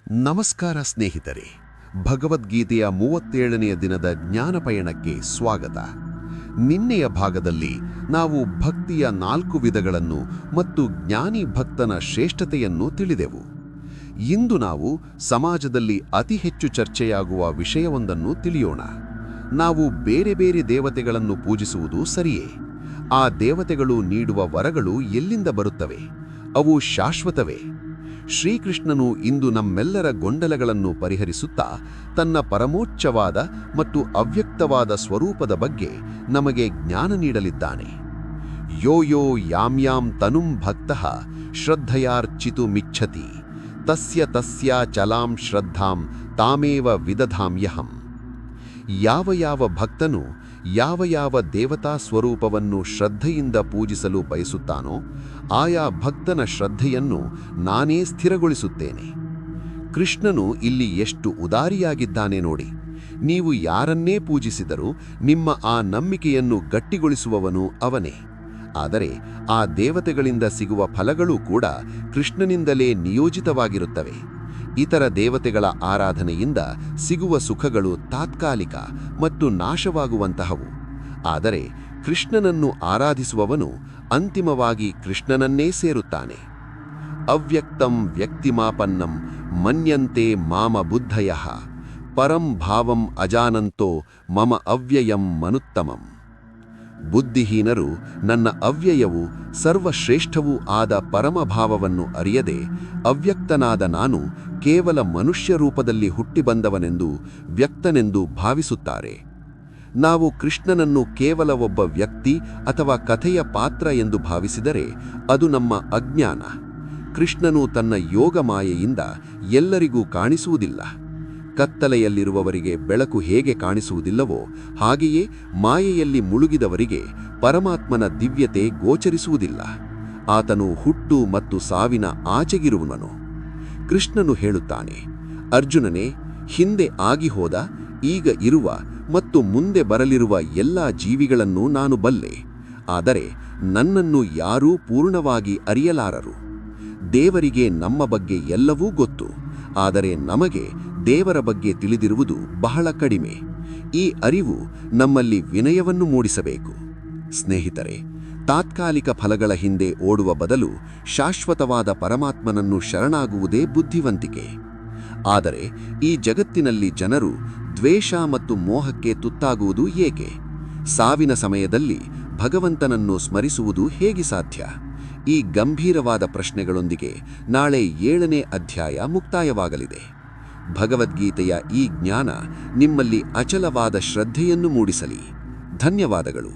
ನಮಸ್ಕಾರ ಸ್ನೇಹಿತರೆ, ಭಗವದ್ಗೀತೆಯ 37ನೆಯ ದಿನದ ಜ್ಞಾನ ಪಯಣಕ್ಕೆ ಸ್ವಾಗತ. ನಿನ್ನೆಯ ಭಾಗದಲ್ಲಿ ನಾವು ಭಕ್ತಿಯ 4 ವಿಧಗಳನ್ನು ಮತ್ತು ಜ್ಞಾನಿ ಭಕ್ತನ ಶ್ರೇಷ್ಠತೆಯನ್ನು ತಿಳಿದೆವು. ಇಂದು ನಾವು ಸಮಾಜದಲ್ಲಿ ಅತಿ ಹೆಚ್ಚು ಚರ್ಚೆಯಾಗುವ ವಿಷಯವೊಂದನ್ನು ತಿಳಿಯೋಣ. ನಾವು ಬೇರೆ ಬೇರೆ ದೇವತೆಗಳನ್ನು ಪೂಜಿಸುವುದು ಸರಿಯೇ? ಆ ದೇವತೆಗಳು ನೀಡುವ ವರಗಳು ಎಲ್ಲಿಂದ ಬರುತ್ತವೆ? ಅವು ಶಾಶ್ವತವೇ? ಶ್ರೀಕೃಷ್ಣನು ಇಂದು ನಮ್ಮೆಲ್ಲರ ಗೊಂದಲಗಳನ್ನು ಪರಿಹರಿಸುತ್ತಾ ತನ್ನ ಪರಮೋಚ್ಚವಾದ ಮತ್ತು ಅವ್ಯಕ್ತವಾದ ಸ್ವರೂಪದ ಬಗ್ಗೆ ನಮಗೆ ಜ್ಞಾನ ನೀಡಲಿದ್ದಾನೆ. ಯೋ ಯೋ ಯಾಂ ತನುಂ ಭಕ್ತಃ ಶ್ರದ್ಧಯಾರ್ಚಿತುಮಿಚ್ಛತಿ ತಸ್ಯ ತಸ್ಯಾ ಚಲಾಂ ಶ್ರದ್ಧಾಂ ತಾಮೇವ ವಿದಧಾಮ್ಯಹಂ. ಯಾವ ಭಕ್ತನು ಯಾವ ದೇವತಾ ಸ್ವರೂಪವನ್ನು ಶ್ರದ್ಧೆಯಿಂದ ಪೂಜಿಸಲು ಬಯಸುತ್ತಾನೋ ಆಯಾ ಭಕ್ತನ ಶ್ರದ್ಧೆಯನ್ನು ನಾನೇ ಸ್ಥಿರಗೊಳಿಸುತ್ತೇನೆ. ಕೃಷ್ಣನು ಇಲ್ಲಿ ಎಷ್ಟು ಉದಾರಿಯಾಗಿದ್ದಾನೆ ನೋಡಿ. ನೀವು ಯಾರನ್ನೇ ಪೂಜಿಸಿದರೂ ನಿಮ್ಮ ಆ ನಂಬಿಕೆಯನ್ನು ಗಟ್ಟಿಗೊಳಿಸುವವನು ಅವನೇ. ಆದರೆ ಆ ದೇವತೆಗಳಿಂದ ಸಿಗುವ ಫಲಗಳೂ ಕೂಡ ಕೃಷ್ಣನಿಂದಲೇ ನಿಯೋಜಿತವಾಗಿರುತ್ತವೆ. ಇತರ ದೇವತೆಗಳ ಆರಾಧನೆಯಿಂದ ಸಿಗುವ ಸುಖಗಳು ತಾತ್ಕಾಲಿಕ ಮತ್ತು ನಾಶವಾಗುವಂತಹವು. ಆದರೆ ಕೃಷ್ಣನನ್ನು ಆರಾಧಿಸುವವನು ಅಂತಿಮವಾಗಿ ಕೃಷ್ಣನನ್ನೇ ಸೇರುತ್ತಾನೆ. ಅವ್ಯಕ್ತಂ ವ್ಯಕ್ತಿಮಾಪನ್ನಂ ಮನ್ಯಂತೆ ಮಾಮ ಬುದ್ಧಯಃ ಪರಂ ಭಾವಂ ಅಜಾನಂತೋ ಮಮ ಅವ್ಯಯಂ ಮನುತ್ತಮಂ. ಬುದ್ಧಿಹೀನರು ನನ್ನ ಅವ್ಯಯವೂ ಸರ್ವಶ್ರೇಷ್ಠವೂ ಆದ ಪರಮಭಾವವನ್ನು ಅರಿಯದೆ ಅವ್ಯಕ್ತನಾದ ನಾನು ಕೇವಲ ಮನುಷ್ಯ ರೂಪದಲ್ಲಿ ಹುಟ್ಟಿಬಂದವನೆಂದು ವ್ಯಕ್ತನೆಂದು ಭಾವಿಸುತ್ತಾರೆ. ನಾವು ಕೃಷ್ಣನನ್ನು ಕೇವಲ ಒಬ್ಬ ವ್ಯಕ್ತಿ ಅಥವಾ ಕಥೆಯ ಪಾತ್ರ ಎಂದು ಭಾವಿಸಿದರೆ ಅದು ನಮ್ಮ ಅಜ್ಞಾನ. ಕೃಷ್ಣನು ತನ್ನ ಯೋಗ ಮಾಯೆಯಿಂದ ಎಲ್ಲರಿಗೂ ಕಾಣಿಸುವುದಿಲ್ಲ. ಕತ್ತಲೆಯಲ್ಲಿರುವವರಿಗೆ ಬೆಳಕು ಹೇಗೆ ಕಾಣಿಸುವುದಿಲ್ಲವೋ ಹಾಗೆಯೇ ಮಾಯೆಯಲ್ಲಿ ಮುಳುಗಿದವರಿಗೆ ಪರಮಾತ್ಮನ ದಿವ್ಯತೆ ಗೋಚರಿಸುವುದಿಲ್ಲ. ಆತನು ಹುಟ್ಟು ಮತ್ತು ಸಾವಿನ ಆಚೆಗಿರುವವನು. ಕೃಷ್ಣನು ಹೇಳುತ್ತಾನೆ, ಅರ್ಜುನನೇ, ಹಿಂದೆ ಆಗಿಹೋದ, ಈಗ ಇರುವ ಮತ್ತು ಮುಂದೆ ಬರಲಿರುವ ಎಲ್ಲ ಜೀವಿಗಳನ್ನು ನಾನು ಬಲ್ಲೆ. ಆದರೆ ನನ್ನನ್ನು ಯಾರೂ ಪೂರ್ಣವಾಗಿ ಅರಿಯಲಾರರು. ದೇವರಿಗೆ ನಮ್ಮ ಬಗ್ಗೆ ಎಲ್ಲವೂ ಗೊತ್ತು, ಆದರೆ ನಮಗೆ ದೇವರ ಬಗ್ಗೆ ತಿಳಿದಿರುವುದು ಬಹಳ ಕಡಿಮೆ. ಈ ಅರಿವು ನಮ್ಮಲ್ಲಿ ವಿನಯವನ್ನು ಮೂಡಿಸಬೇಕು. ಸ್ನೇಹಿತರೆ, ತಾತ್ಕಾಲಿಕ ಫಲಗಳ ಹಿಂದೆ ಓಡುವ ಬದಲು ಶಾಶ್ವತವಾದ ಪರಮಾತ್ಮನನ್ನು ಶರಣಾಗುವುದೇ ಬುದ್ಧಿವಂತಿಕೆ. ಆದರೆ ಈ ಜಗತ್ತಿನಲ್ಲಿ ಜನರು ದ್ವೇಷ ಮತ್ತು ಮೋಹಕ್ಕೆ ತುತ್ತಾಗುವುದು ಏಕೆ? ಸಾವಿನ ಸಮಯದಲ್ಲಿ ಭಗವಂತನನ್ನು ಸ್ಮರಿಸುವುದು ಹೇಗೆ ಸಾಧ್ಯ? ಈ ಗಂಭೀರವಾದ ಪ್ರಶ್ನೆಗಳೊಂದಿಗೆ ನಾಳೆ 7ನೇ ಅಧ್ಯಾಯ ಮುಕ್ತಾಯವಾಗಲಿದೆ. ಭಗವದ್ಗೀತೆಯ ಈ ಜ್ಞಾನ ನಿಮ್ಮಲ್ಲಿ ಅಚಲವಾದ ಶ್ರದ್ಧೆಯನ್ನು ಮೂಡಿಸಲಿ. ಧನ್ಯವಾದಗಳು.